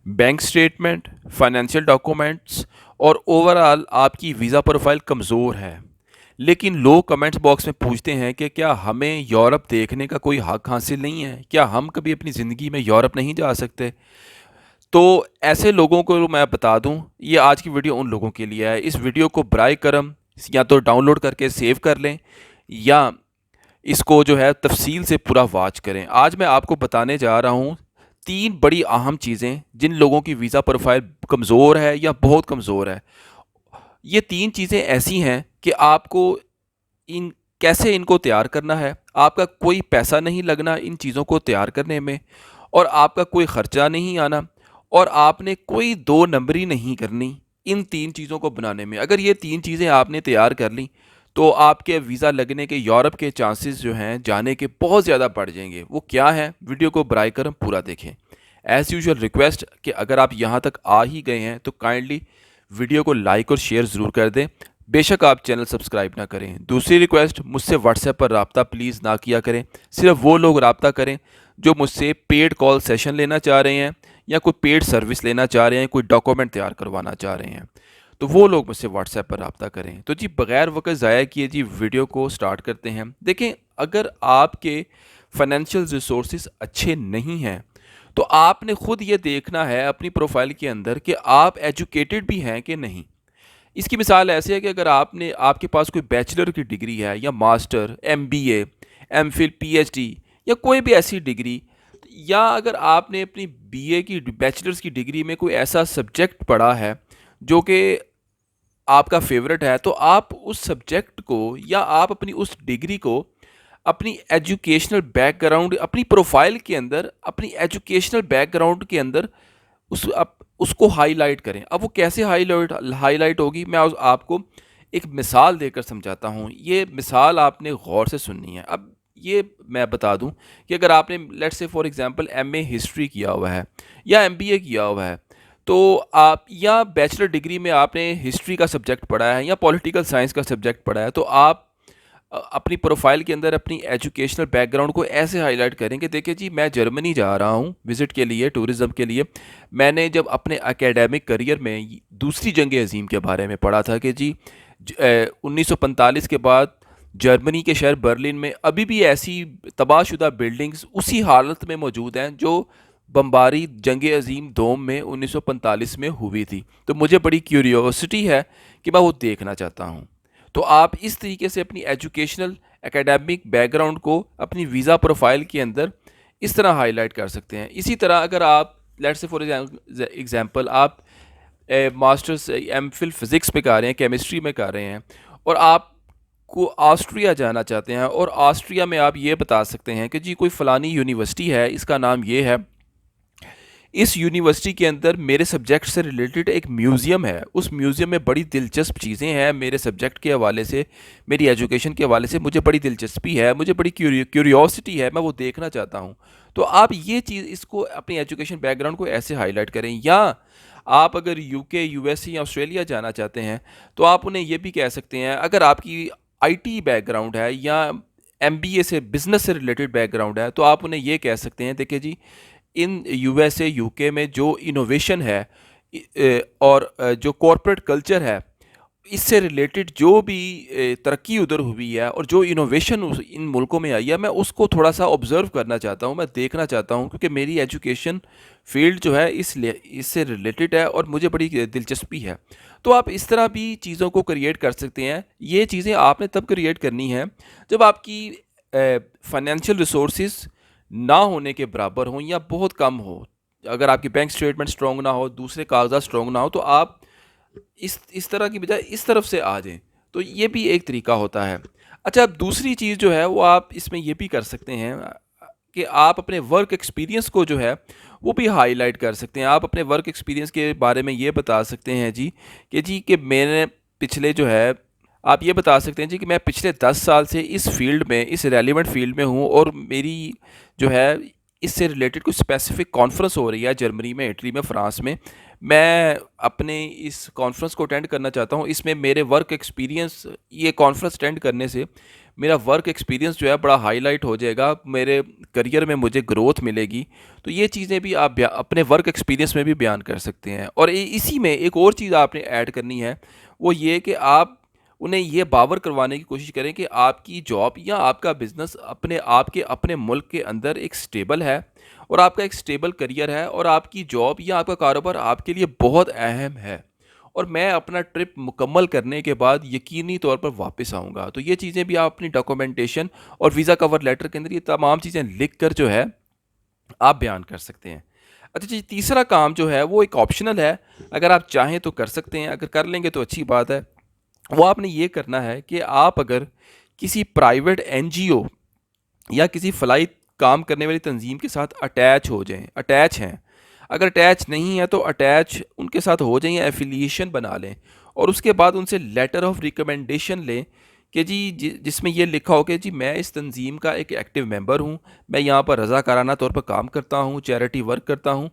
Bank statement, financial documents और overall आपकी visa profile कमज़ोर है। लेकिन लोग कमेंट्स बॉक्स में पूछते हैं कि क्या हमें यूरोप देखने का कोई हक हासिल नहीं है? क्या हम कभी अपनी ज़िंदगी में यूरोप नहीं जा सकते? तो ऐसे लोगों को मैं बता दूं, ये आज की वीडियो उन लोगों के लिए है। इस वीडियो को बराए करम या तो डाउनलोड करके सेव कर लें या इसको जो है तफसील से पूरा वॉच करें। आज मैं आपको बताने जा रहा हूँ 3 बड़ी अहम चीज़ें जिन लोगों की वीज़ा प्रोफाइल कमज़ोर है या बहुत कमज़ोर है। ये 3 चीज़ें ऐसी हैं कि आपको इन कैसे इनको तैयार करना है, आपका कोई पैसा नहीं लगना इन चीज़ों को तैयार करने में और आपका कोई ख़र्चा नहीं आना और आपने कोई 2 नंबरी नहीं करनी इन 3 चीज़ों को बनाने में। अगर ये 3 चीज़ें आपने तैयार कर लीं, तो आपके वीज़ा लगने के यूरोप के चांसेस जो हैं जाने के बहुत ज़्यादा बढ़ जाएँगे। वो क्या है? वीडियो को बराए करम पूरा देखें। एज़ यूजुअल रिक्वेस्ट कि अगर आप यहाँ तक आ ही गए हैं तो काइंडली वीडियो को लाइक और शेयर ज़रूर कर दें। बेशक आप चैनल सब्सक्राइब ना करें। दूसरी रिक्वेस्ट, मुझसे व्हाट्सएप पर रब्ता प्लीज़ ना किया करें। सिर्फ वो लोग रब्ता करें जो मुझसे पेड कॉल सेशन लेना चाह रहे हैं या कोई पेड सर्विस लेना चाह रहे हैं, कोई डॉक्यूमेंट तैयार करवाना चाह रहे हैं, तो वो लोग मुझसे व्हाट्सएप पर रब्ता करें। तो जी बग़ैर वक़्त ज़ाया किए जी वीडियो को स्टार्ट करते हैं। देखें, अगर आपके फाइनेंशियल रिसोर्सेज अच्छे नहीं हैं, तो आपने खुद ये देखना है अपनी प्रोफाइल के अंदर कि आप एजुकेटेड भी हैं कि नहीं। इसकी मिसाल ऐसे है कि अगर आपके पास कोई बैचलर की डिग्री है या मास्टर, एमबीए, एमफिल, पीएचडी या कोई भी ऐसी डिग्री, या अगर आपने अपनी बीए की बैचलर्स की डिग्री में कोई ऐसा सब्जेक्ट पढ़ा है जो कि आपका फेवरेट है, तो आप उस सब्जेक्ट को या आप अपनी उस डिग्री को अपनी एजुकेशनल बैकग्राउंड, अपनी प्रोफाइल के अंदर, अपनी एजुकेशनल बैकग्राउंड के अंदर उसको हाईलाइट करें। अब वो कैसे हाईलाइट हाईलाइट होगी, मैं आपको एक मिसाल देकर समझाता हूँ। ये मिसाल आपने गौर से सुननी है। अब ये मैं बता दूं कि अगर आपने let's say for example MA history किया हुआ है या एमबीए किया हुआ है, तो आप या बैचलर डिग्री में आपने हिस्ट्री का सब्जेक्ट पढ़ा है या पॉलिटिकल साइंस का सब्जेक्ट पढ़ा है, तो आप अपनी प्रोफाइल के अंदर अपनी एजुकेशनल बैकग्राउंड को ऐसे हाईलाइट करें कि देखिए जी, मैं जर्मनी जा रहा हूँ विज़िट के लिए, टूरिज़्म के लिए। मैंने जब अपने एकेडमिक करियर में दूसरी जंग अज़ीम के बारे में पढ़ा था कि जी 1945 के बाद जर्मनी के शहर बर्लिन में अभी भी ऐसी तबाहशुदा बिल्डिंग्स उसी हालत में मौजूद हैं जो बम्बारी जंग अज़ीम दोम में 1945 में हुई थी। तो मुझे बड़ी क्यूरियोसिटी है कि मैं वो देखना चाहता हूँ। तो आप इस तरीके से अपनी एजुकेशनल एकेडमिक बैकग्राउंड को अपनी वीज़ा प्रोफाइल के अंदर इस तरह हाईलाइट कर सकते हैं। इसी तरह अगर आप लेट्स से फॉर एग्जांपल आप मास्टर्स एमफिल फिज़िक्स में कर रहे हैं, केमिस्ट्री में कर रहे हैं और आप को ऑस्ट्रिया जाना चाहते हैं और ऑस्ट्रिया में आप ये बता सकते हैं कि जी कोई फ़लानी यूनिवर्सिटी है, इसका नाम ये है, इस यूनिवर्सिटी के अंदर मेरे सब्जेक्ट से रिलेटेड एक म्यूज़ियम है, उस म्यूज़ियम में बड़ी दिलचस्प चीज़ें हैं मेरे सब्जेक्ट के हवाले से, मेरी एजुकेशन के हवाले से मुझे बड़ी दिलचस्पी है, मुझे बड़ी क्यूरियोसिटी है, मैं वो देखना चाहता हूँ। तो आप ये चीज़ इसको अपनी एजुकेशन बैकग्राउंड को ऐसे हाईलाइट करें। या आप अगर यूके, यूएस या ऑस्ट्रेलिया जाना चाहते हैं, तो आप उन्हें ये भी कह सकते हैं, अगर आपकी आईटी बैकग्राउंड है या एमबीए से बिज़नेस से रिलेटेड बैकग्राउंड है, तो आप उन्हें ये कह सकते हैं, देखिए जी, इन यूएसए यूके में जो इनोवेशन है और जो कॉरपोरेट कल्चर है, इससे रिलेटेड जो भी तरक्की उधर हुई है और जो इनोवेशन इन मुल्कों में आई है, मैं उसको थोड़ा सा ऑब्ज़र्व करना चाहता हूँ, मैं देखना चाहता हूँ, क्योंकि मेरी एजुकेशन फील्ड जो है इससे रिलेटेड है और मुझे बड़ी दिलचस्पी है। तो आप इस तरह भी चीज़ों को क्रिएट कर सकते हैं। ये चीज़ें आपने तब क्रिएट करनी है जब आपकी फाइनेंशियल रिसोर्सेज ना होने के बराबर हों या बहुत कम हो। अगर आपकी बैंक स्टेटमेंट स्ट्रॉन्ग ना हो, दूसरे कागजात स्ट्रॉन्ग ना हो, तो आप इस तरह की बजाय इस तरफ से आ जाएं। तो ये भी एक तरीका होता है। अच्छा, अब दूसरी चीज़ जो है वो आप इसमें ये भी कर सकते हैं कि आप अपने वर्क एक्सपीरियंस को जो है वो भी हाईलाइट कर सकते हैं। आप अपने वर्क एक्सपीरियंस के बारे में ये बता सकते हैं जी कि मैंने पिछले जो है, आप ये बता सकते हैं जी कि मैं पिछले 10 साल से इस फील्ड में, इस रेलिवेंट फील्ड में हूँ और मेरी जो है इससे रिलेटेड कोई स्पेसिफिक कॉन्फ्रेंस हो रही है जर्मनी में, इटली में, फ्रांस में। मैं अपने इस कॉन्फ्रेंस को अटेंड करना चाहता हूँ। इसमें मेरे वर्क एक्सपीरियंस, ये कॉन्फ्रेंस अटेंड करने से मेरा वर्क एक्सपीरियंस जो है बड़ा हाईलाइट हो जाएगा, मेरे करियर में मुझे ग्रोथ मिलेगी। तो ये चीज़ें भी आप अपने वर्क एक्सपीरियंस में भी बयान कर सकते हैं। और इसी में एक और चीज़ आपने ऐड करनी है, वो ये कि आप उन्हें ये बावर करवाने की कोशिश करें कि आपकी जॉब या आपका बिज़नेस आपके अपने मुल्क के अंदर एक स्टेबल है, और आपका एक स्टेबल करियर है, और आपकी जॉब या आपका कारोबार आपके लिए बहुत अहम है, और मैं अपना ट्रिप मुकम्मल करने के बाद यकीनी तौर पर वापस आऊँगा। तो ये चीज़ें भी आप अपनी डॉक्यूमेंटेशन और वीज़ा कवर लेटर के अंदर ये तमाम चीज़ें लिख कर जो है आप बयान कर सकते हैं। अच्छा जी, तीसरा काम जो है वो एक ऑप्शनल है, अगर आप चाहें तो कर सकते हैं, अगर कर लेंगे तो अच्छी बात है। वो आपने ये करना है कि आप अगर किसी प्राइवेट एनजीओ या किसी फलाई काम करने वाली तंजीम के साथ अटैच हैं। अगर अटैच नहीं है तो अटैच उनके साथ हो जाएं या एफिलिएशन बना लें, और उसके बाद उनसे लेटर ऑफ रिकमेंडेशन लें कि जी जिसमें ये लिखा हो कि जी मैं इस तंजीम का एक एक्टिव मेंबर हूँ, मैं यहाँ पर रज़ाकाराना तौर पर काम करता हूँ, चैरिटी वर्क करता हूँ।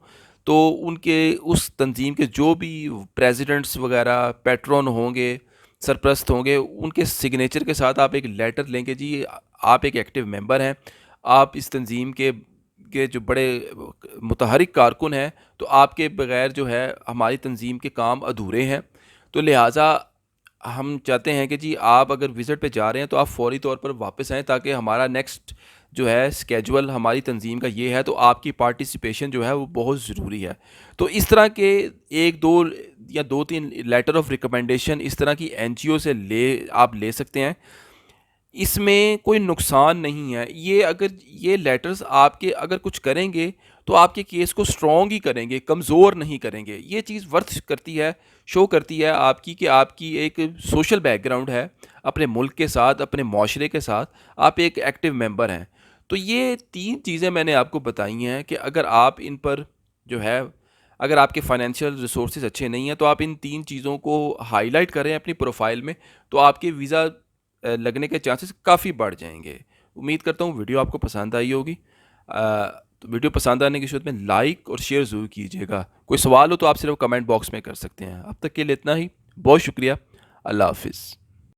तो उनके उस तंजीम के जो भी प्रेसिडेंट्स वगैरह, पैट्रन होंगे, सरपरस्त होंगे, उनके सिग्नेचर के साथ आप एक लेटर लेंगे जी आप एक एक्टिव मेंबर हैं, आप इस तंजीम के जो बड़े मुतहरिक कारकुन हैं, तो आपके बगैर जो है हमारी तंजीम के काम अधूरे हैं। तो लिहाजा हम चाहते हैं कि जी आप अगर विज़िट पे जा रहे हैं तो आप फ़ौरी तौर पर वापस आएँ, ताकि हमारा नेक्स्ट जो है स्केजुअल हमारी तंजीम का ये है, तो आपकी पार्टिसिपेशन जो है वो बहुत ज़रूरी है। तो इस तरह के 1-2 या 2-3 लेटर ऑफ रिकमेंडेशन इस तरह की एनजीओ से आप ले सकते हैं। इसमें कोई नुकसान नहीं है। ये अगर ये लेटर्स आपके अगर कुछ करेंगे, तो आपके केस को स्ट्रॉन्ग ही करेंगे, कमज़ोर नहीं करेंगे। ये चीज़ वर्थ करती है, शो करती है आपकी कि आपकी एक सोशल बैकग्राउंड है, अपने मुल्क के साथ, अपने माशरे के साथ आप एक एक्टिव मेंबर हैं। तो ये 3 चीज़ें मैंने आपको बताई हैं कि अगर आप इन पर जो है, अगर आपके फाइनेंशियल रिसोर्सेज अच्छे नहीं हैं, तो आप इन 3 चीज़ों को हाईलाइट करें अपनी प्रोफाइल में, तो आपके वीज़ा लगने के चांसेस काफ़ी बढ़ जाएंगे। उम्मीद करता हूँ वीडियो आपको पसंद आई होगी। तो वीडियो पसंद आने की सूरत में लाइक और शेयर ज़रूर कीजिएगा। कोई सवाल हो तो आप सिर्फ कमेंट बॉक्स में कर सकते हैं। अब तक के लिए इतना ही। बहुत शुक्रिया। अल्लाह हाफिज़।